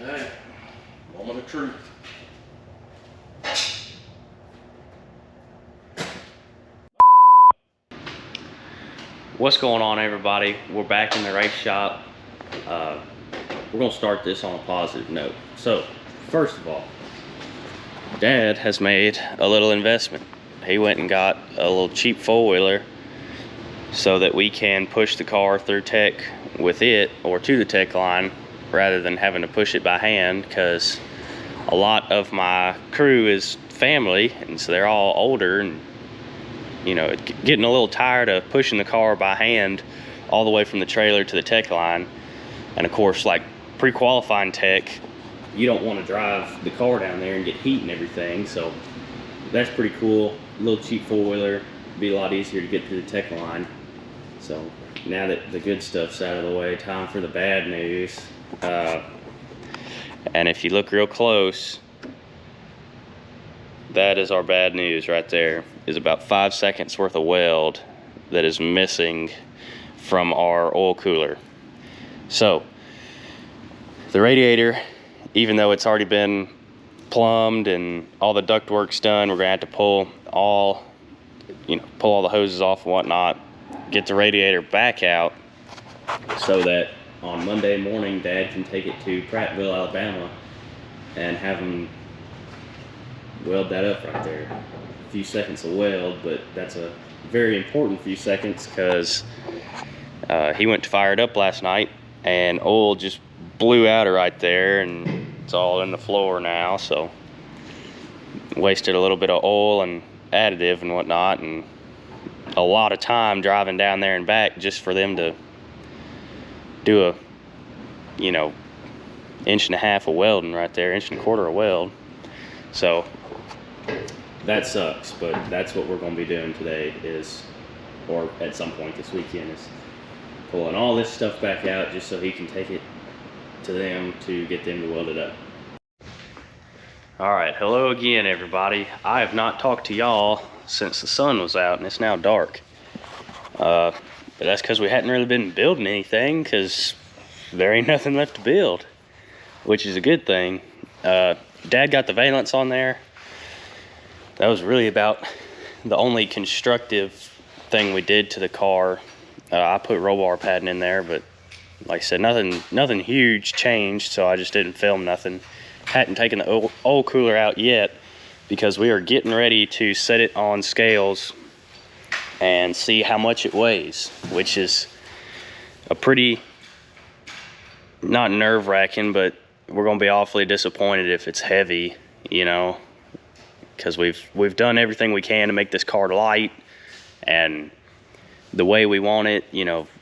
Alright, moment of truth. What's going on, everybody? We're back in the race shop. We're gonna start this on a positive note. So, first of all, Dad has made a little investment. He went and got a little cheap four-wheeler so that we can push the car through tech with it or to the tech line rather than having to push it by hand, because a lot of my crew is family and so they're all older and you know, getting a little tired of pushing the car by hand all the way from the trailer to the tech line. And of course, like pre-qualifying tech, you don't want to drive the car down there and get heat and everything. So that's pretty cool. A little cheap four-wheeler, be a lot easier to get to the tech line. So now that the good stuff's out of the way, time for the bad news. And if you look real close, that is our bad news right there. Is about 5 seconds worth of weld that is missing from our oil cooler. So the radiator, even though it's already been plumbed and all the duct work's done, we're gonna have to pull all the hoses off and whatnot, get the radiator back out so that on Monday morning Dad can take it to Prattville, Alabama and have them weld that up right there. A few seconds of weld, but that's a very important few seconds because he went to fire it up last night and oil just blew out right there and it's all in the floor now. So wasted a little bit of oil and additive and whatnot, and a lot of time driving down there and back just for them to do a inch and a half of welding right there, inch and a quarter of weld. So that sucks, but that's what we're going to be doing today or at some point this weekend, is pulling all this stuff back out just so he can take it to them to get them to weld it up. All right, hello again, everybody. I have not talked to y'all since the sun was out and it's now dark. But that's because we hadn't really been building anything, because there ain't nothing left to build, which is a good thing. Dad got the valence on there. That was really about the only constructive thing we did to the car. I put roll bar padding in there, but like I said, nothing huge changed, so I just didn't film nothing. Hadn't taken the oil cooler out yet because we are getting ready to set it on scales and see how much it weighs, which is a pretty, not nerve-wracking, but we're gonna be awfully disappointed if it's heavy, because we've done everything we can to make this car light and the way we want it,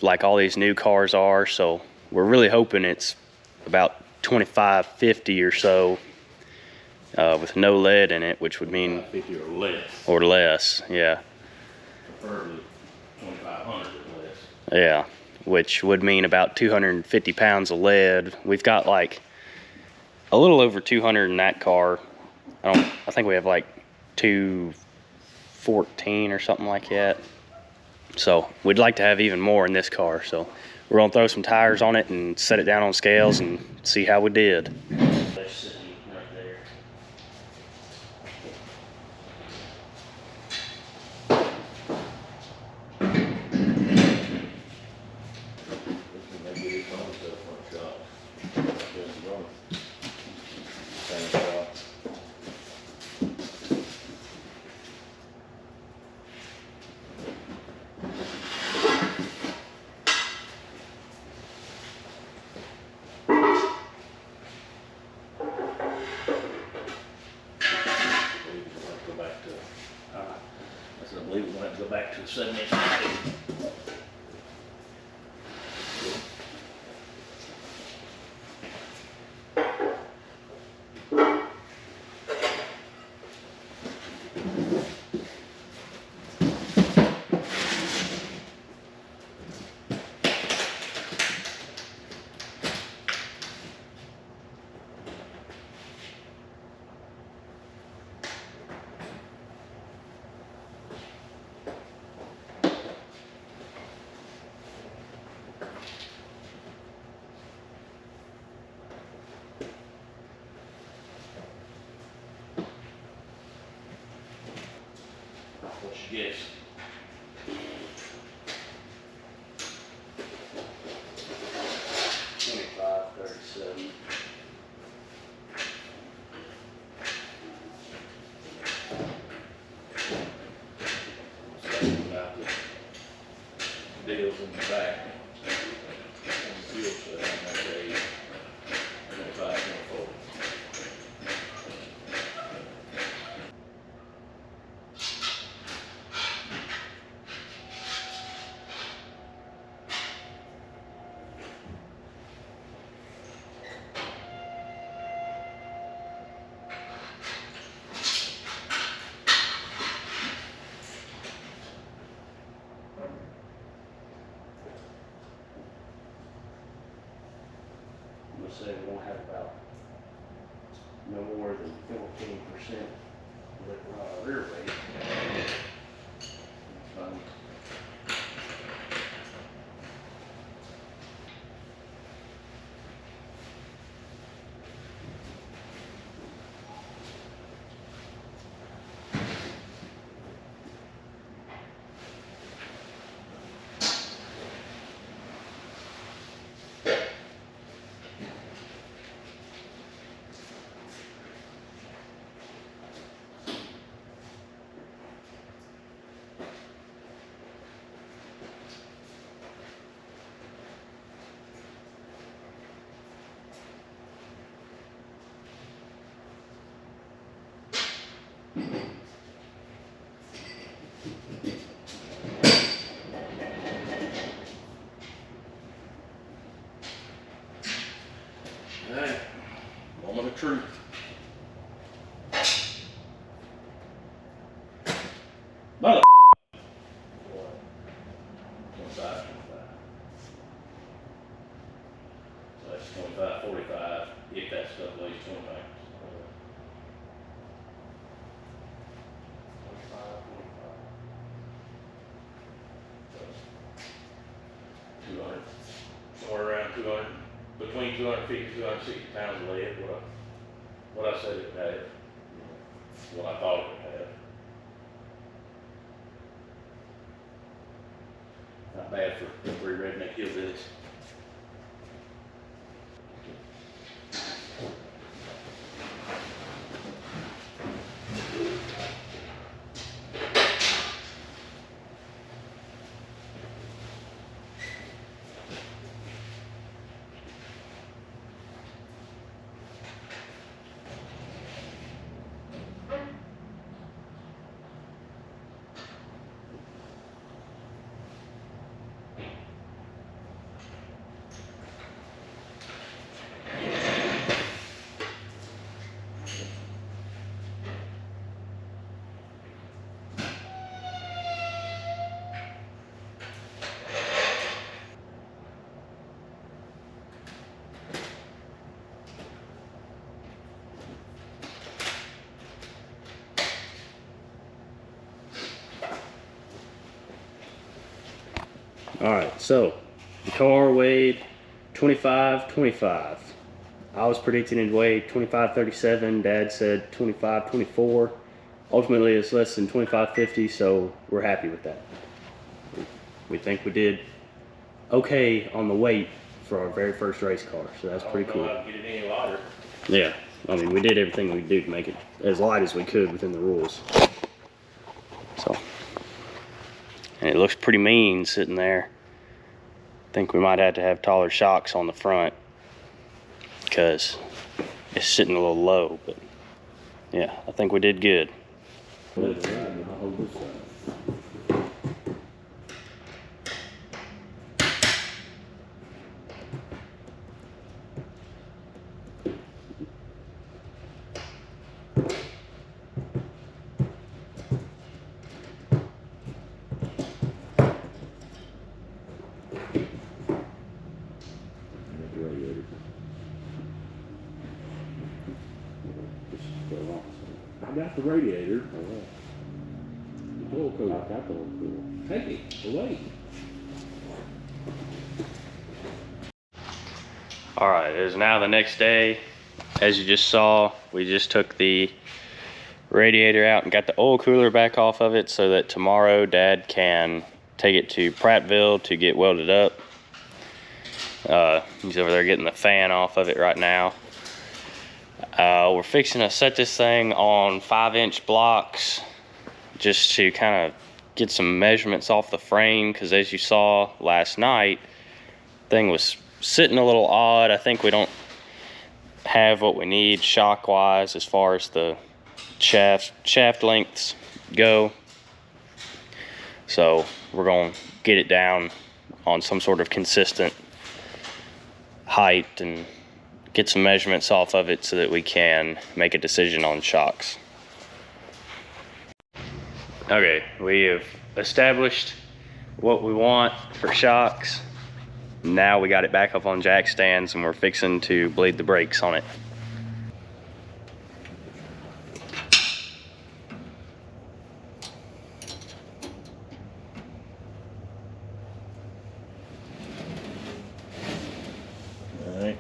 like all these new cars are. So we're really hoping it's about 2550 or so with no lead in it, which would mean 50 or less. Or less, yeah. Preferably 2500 or less. Yeah, which would mean about 250 pounds of lead. We've got like a little over 200 in that car. I think we have like 214 or something like that. So we'd like to have even more in this car. So we're gonna throw some tires on it and set it down on scales and see how we did. They're sitting right there. I believe we're going to have to go back to the 7-inch. Yes. $25.37. About the deals in the back. On the fuel side, and that's a 25, 24. I'm gonna say we won't have about no more than 14% rear weight. Um, Alright, moment of truth. Mother. 25, 25. So that's 25, 45, if that stuff weighs 25. 200, somewhere around 200, between 250 and 260 pounds of lead, what I said it had, what I thought it had. Not bad for three redneck hillbillies. All right, so the car weighed 25.25. I was predicting it weighed 25.37. Dad said 25.24. Ultimately, it's less than 25.50, so we're happy with that. We think we did okay on the weight for our very first race car, so that's pretty cool. I don't know how to get it any lighter. Yeah, I mean, we did everything we could do to make it as light as we could within the rules. So, and it looks pretty mean sitting there. I think we might have to have taller shocks on the front because it's sitting a little low, but yeah, I think we did good. I got the radiator. The oil cooler. I got the oil cooler. Take it away. All right, it is now the next day. As you just saw, we just took the radiator out and got the oil cooler back off of it so that tomorrow Dad can take it to Prattville to get welded up. He's over there getting the fan off of it right now. We're fixing to set this thing on 5-inch blocks just to kind of get some measurements off the frame, because as you saw last night, thing was sitting a little odd. I think we don't have what we need shock wise as far as the shaft lengths go, so we're going to get it down on some sort of consistent height and get some measurements off of it so that we can make a decision on shocks. Okay, we have established what we want for shocks. Now we got it back up on jack stands and we're fixing to bleed the brakes on it. All right.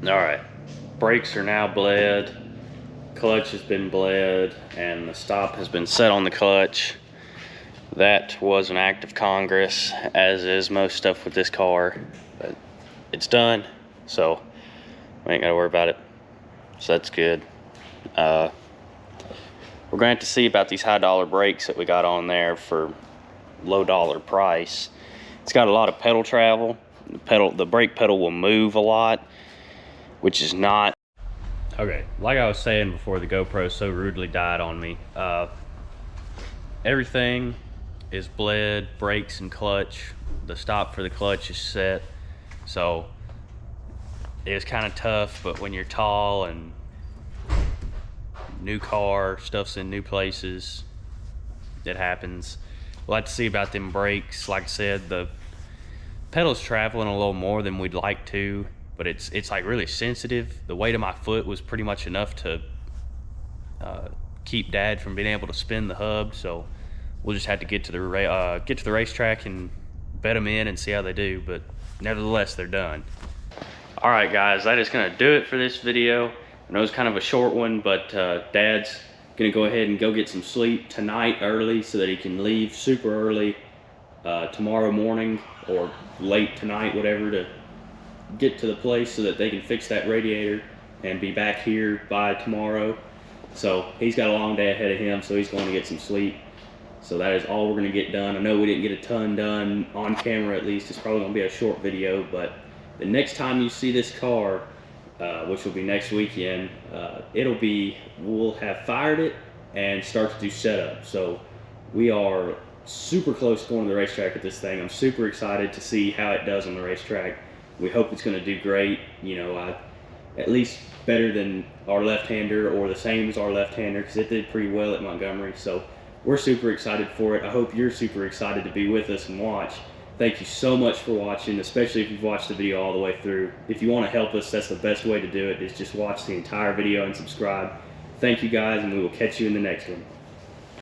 All right, brakes are now bled, clutch has been bled, and the stop has been set on the clutch. That was an act of Congress, as is most stuff with this car, but it's done, so we ain't gotta worry about it. So that's good. We're gonna have to see about these high dollar brakes that we got on there for low dollar price. It's got a lot of pedal travel. The brake pedal will move a lot, which is not okay. Like I was saying before the GoPro so rudely died on me, everything is bled, brakes and clutch. The stop for the clutch is set, so it's kind of tough, but when you're tall and new car, stuff's in new places, it happens. We'll have to see about them brakes. Like I said, the pedal's traveling a little more than we'd like to, but it's like really sensitive. The weight of my foot was pretty much enough to keep Dad from being able to spin the hub, so we'll just have to get to the racetrack and bet them in and see how they do, but nevertheless, they're done. All right, guys, that is gonna do it for this video. I know it's kind of a short one, but Dad's gonna go ahead and go get some sleep tonight early so that he can leave super early tomorrow morning or late tonight, whatever, to get to the place so that they can fix that radiator and be back here by tomorrow. So he's got a long day ahead of him, so he's going to get some sleep. So that is all we're going to get done. I know we didn't get a ton done on camera, at least. It's probably going to be a short video, but the next time you see this car, which will be next weekend, we'll have fired it and start to do setup. So we are super close to going to the racetrack with this thing. I'm super excited to see how it does on the racetrack. We hope it's going to do great, you know, at least better than our left-hander or the same as our left-hander, because it did pretty well at Montgomery. So we're super excited for it. I hope you're super excited to be with us and watch. Thank you so much for watching, especially if you've watched the video all the way through. If you want to help us, that's the best way to do it, is just watch the entire video and subscribe. Thank you guys, and we will catch you in the next one.